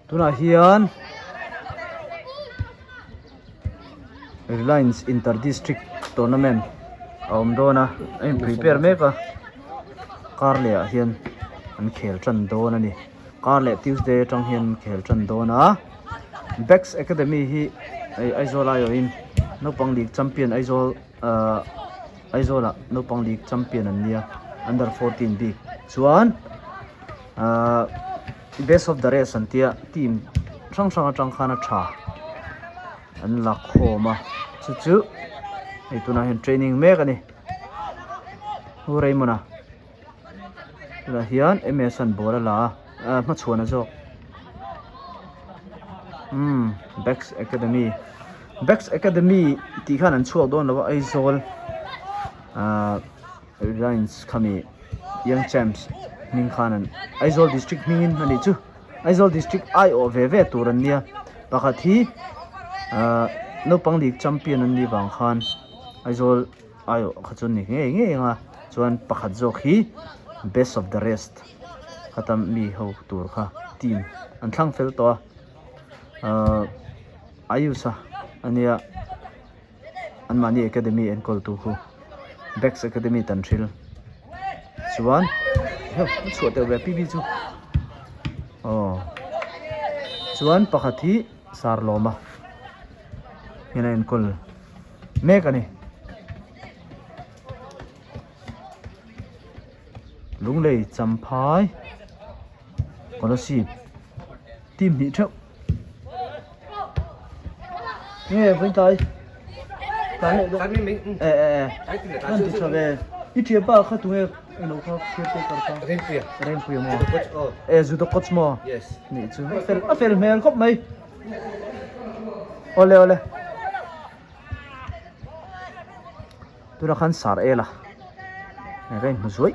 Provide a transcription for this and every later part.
tuna hian Reliance Inter-District Tournament om dona em prepare meka karle hian an khel tran don ani karle Tuesday tang hian khel tran dona Bex Academy hi aizola yo in nopang league champion aizola nopang league champion an nia under 14 big chuan best of the rest antia team sang khana tha an lak khoma chu ei tuna hian training mek ani hurei mona la hian emerson bola ma chuana jok Bex Academy ti khan an chuak don lawa aizol Reliance khami young champs ning khanan aizol district mingin ani chu aizol district IO ve turan nia pakhat hi nopang league champion an ni wang khan aizol IO khachun ni nge nga chuan pakhat jok hi best of the rest khatam mi ho tur kha team an thlang fel to ayusa ania anmani academy en kol tu khu Bex Academy tan thil chuan chuat te we pb chu chuan pakhat hi sarloma hina en kol mek ani lunglei champhai scholarship team ni theu nghe với tay cái này mình anh thì cho về ít tiền bao khát tụi em nó có kia tới cả rem phuya mà dù đó coach mà nị chứ phải mèn khóc mày ole tôi đã khăn sar là này cái nó dối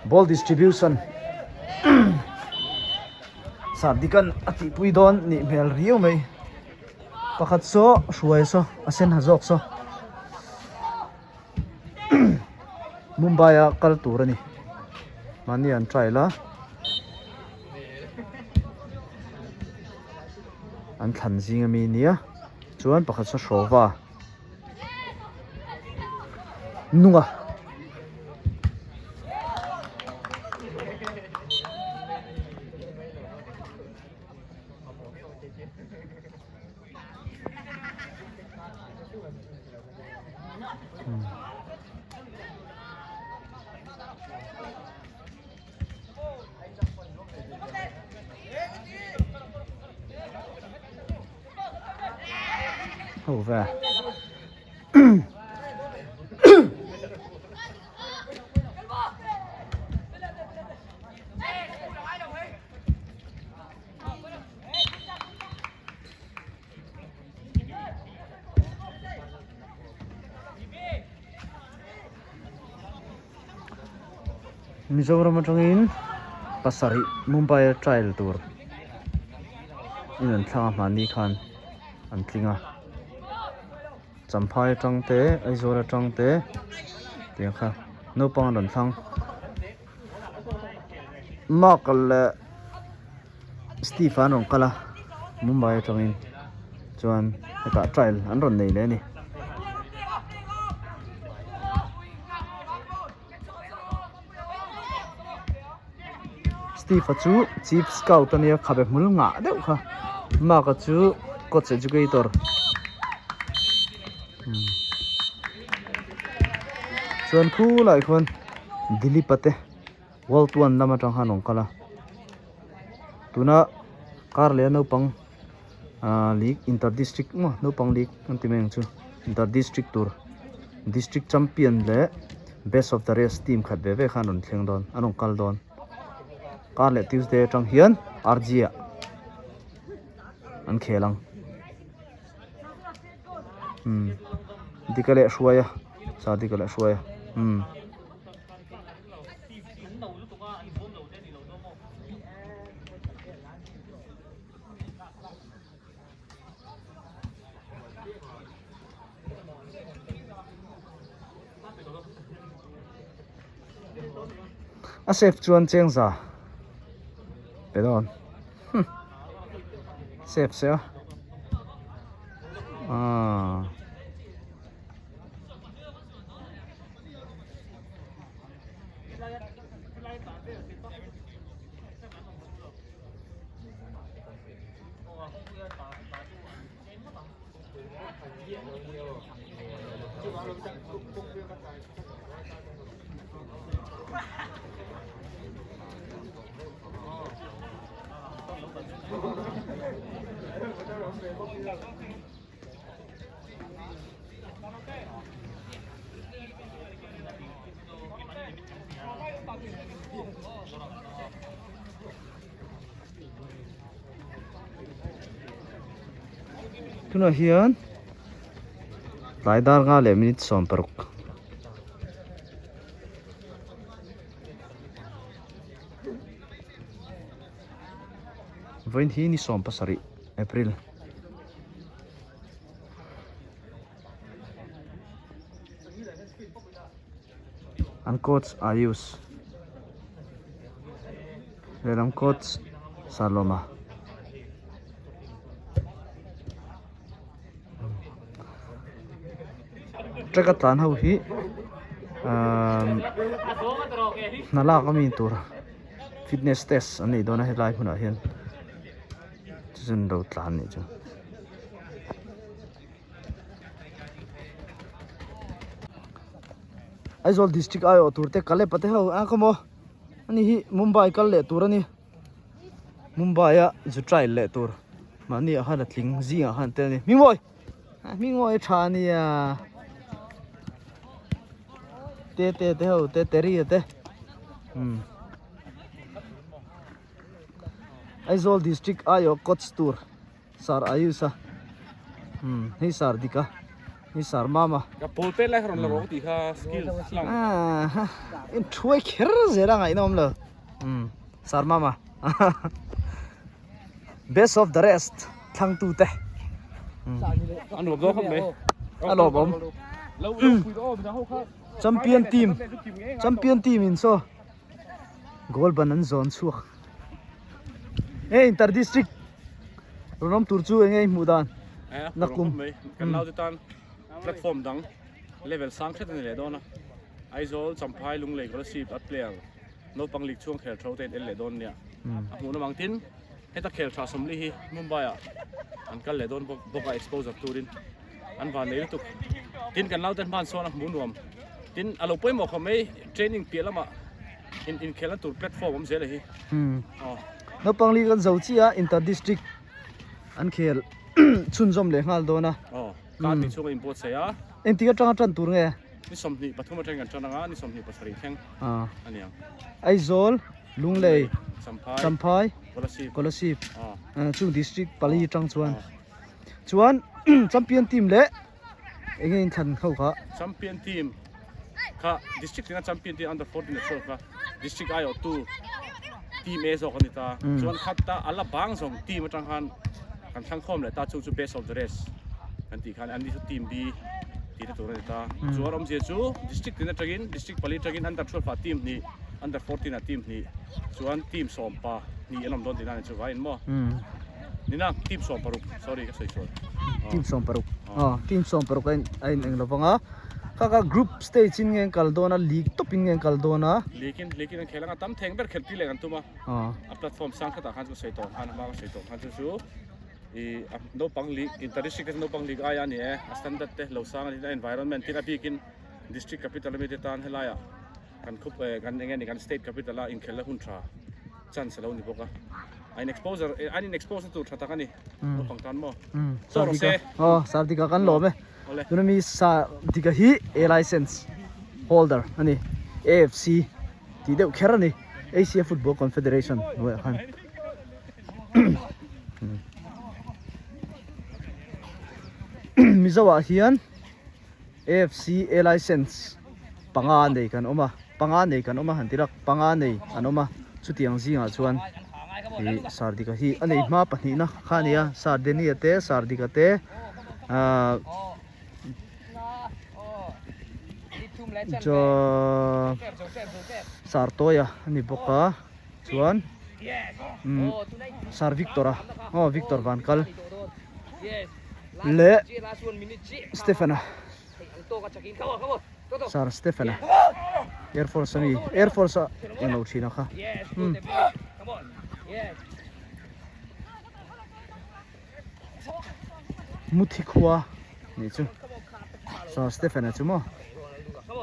ball distribution sardikan ati puidon ni mel riu mai pakhat so suai so asen hazok so Mumbai a kal turani mani an try la an than zinga mi nia chuan pakhat so shova nunga over Mizoram atangin pasari Mumbai trial tour in an thla mani khan an tlinga champhai tangte aizora tangte tiang kha no pang ran thlang makal Stefan ong kala Mumbai atangin chuan ka trial an ron nei le ni Steve chu chief scout ania khabe mul nga deuh kha ma ka chu coach educator chuan khu lai khon Dilip ate world one lama tang hanong kala tuna karle no pang league inter district mo no pang league antimeng chu inter district tour district champion le best of the rest team khat ve khanon thleng don anong kal don karle Tuesday tang hian RG an khelang dikale shuaya sa dikale shuaya a safe chuan cheng za pedon safe se tuna hian lai dar nga le minute som paruk voin hi ni som pasari April an coach Ayus leram coach Saloma traka tan ho hi nala kami tur fitness test ani dona helai huna hian chun do tlan ni chu Aizawl district ayo turte kale pate ho a komo ani hi Mumbai kal le tur ani Mumbai a zu trial le tur mani a han tling zi a han te ni mingoi thani a te ho te teri te Aizawl district ayo coach tour sar Ayusa hi sar dika hi sar mama ka polpe lai ron lo ti kha skill lang in thuai kher zera ngai nom lo sar mama best of the rest thang tu te an lo do kham me alo bom lo pui do da ho kha champion team in so goal banan zone chuak inter district ronom turchu engei mudan nakum kan lau tan platform dang level sang khat ni le dona Aizawl champhai lung lei ko sip at player no panglik chuang khel thro ten el le don nia a mu na mangtin heta khel tha somli hi Mumbai a an kal le don boka exposure turin an van nei tu tin kan lau ten ban so na mu nuam tin alo poi mo khomei training pialama in khela tur platform om zele hi no pangli kan zo chi a inter district an khel chun zom le ngal dona ka ti chu import se ya entiga tanga tran tur nge ni somni pathuma tang kan changa ni somni pasari theng aniang Aizawl lunglei champhai scholarship scholarship chung district pali tang chuan champion team le engin than khau kha champion team kha district na champion team under 14 na show kha district ayo 2 team a zo kanita chuan khatta ala bang song team atang han kan thang khom le ta chu best of the rest kan ti khan ani chu team b ti ta tur ta chuan om je chu district na tagin district pali tagin under 12 team ni under 14 na team ni chuan team sompa ni enom don dina chu vai mo nina team somparuk sorry ka sei chol team somparuk ai eng lovanga kaka group stage in ngeng kaldona league top in ngeng kaldona lekin khelanga tam theng ber khelti le kan tuma a platform sang khata khan chu sei to khan ma sei to khan chu no pang league inter district no pang league aya ni standard te lo sang ni environment tin apikin district capital me te tan helaya kan khup kan ngen ni kan state capital in khela hun tha chance lo ni boka ein exposure to thata kani no pang tan mo so ro se sardika kan lo me dunami sa dika hi a license holder ani AFC ti deu kherani Asia Football Confederation no han mizawa hian AFC a license panga nei kan oma hantirak panga nei anoma chutiang zinga chuan hi sardika hi anei ma pahni na khania sardeni ate sardika te cho sar toya ni boka chuan sar Victor Victor van kal le Stefana sar Stefana Air Force in lo china kha muthi khwa ni chu sar Stefana chu mo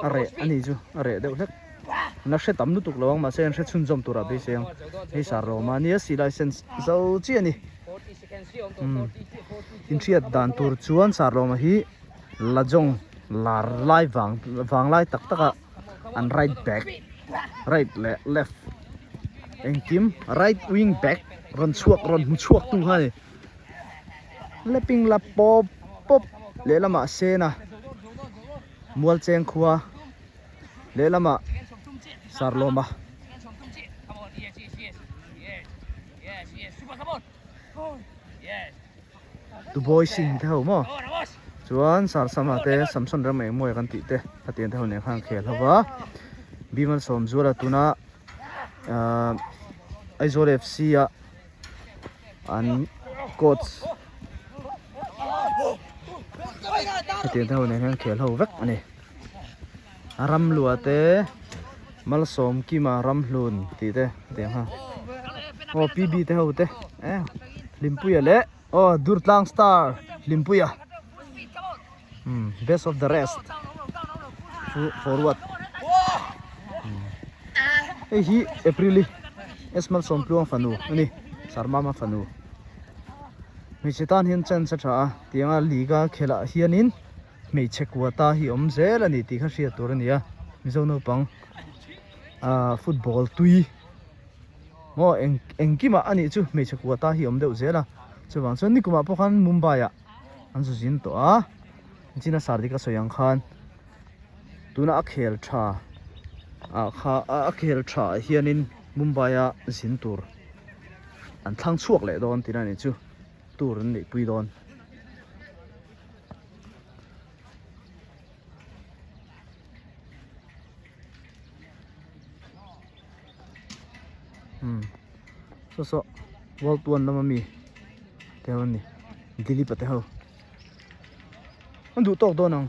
are ani chu are deuh lek na hre tam nu tuk lawang ma sen hre chun jom tura be seng he sar Romania si license zo chi ani in thiat dan tur chuan sar Roma hi lajong lar lai wang lai tak taka an right back right left engkim right wing back ron chuak tu ha ni leping la pop le lama sena mual cheng khuwa le lama sarloma tu boy sing theo mo chuan sar sama te samson ram mai moi kan ti te patien theo ne khang khel hawa bimal som zura tuna Aizol FC a an coach patien theo ne khang khel ho vek ani ram lua te mal som ki ma ram hlun ti te te ha PB te ho te limpuya le Durtlang Star limpuya best of the rest forward hi Aprili esmal som pluang fanu ani sarma ma fanu mi chitan hin chen cha tha tianga liga khela hianin mei chekwata hi omzel ani ti kha ria tur ania mizono pang football tui mo engkima ani chu mei chekwata hi omdeu zela chuwang chuan nikuma pokhan Mumbai a an zu jin to a china sardika soyang khan tuna akhel tha akhel tha hianin Mumbai a zin tur an thlang chuak le don tina ni chu tur ni pui don so world one lama mi tewan ni dili pate ho andu tok do nang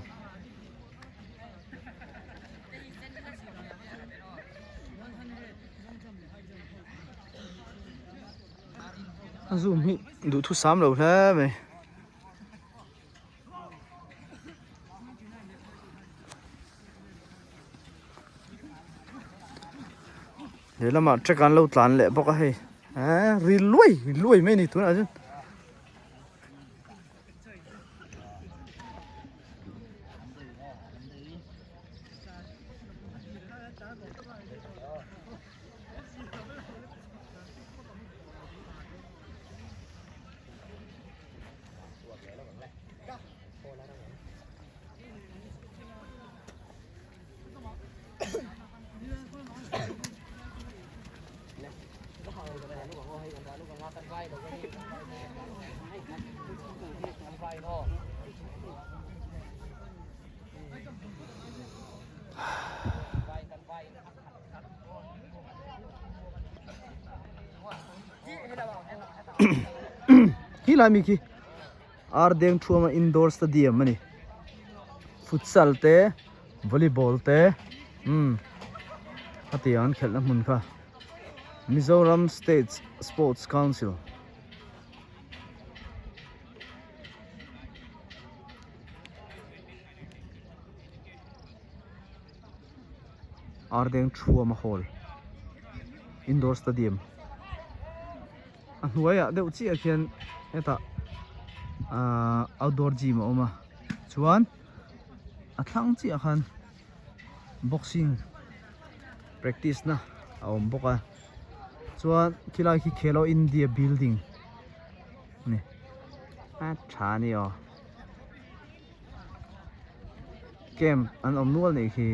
zoom hi du thu sam lo hla me le lama trek an lo tlan le boka he ri luai me ni tuna jun hi mi ki ardeng thuma indoor stadium ani futsal te volleyball te atian khelna mun kha Mizoram State Sports Council ardeng thuma hall indoor stadium nuaya deuh chi a khian eta outdoor gym oma chuan a thlang chi a khan boxing practice na a om boka chuan khilai khi Khelo India building ni a thani camp an om nual nei khi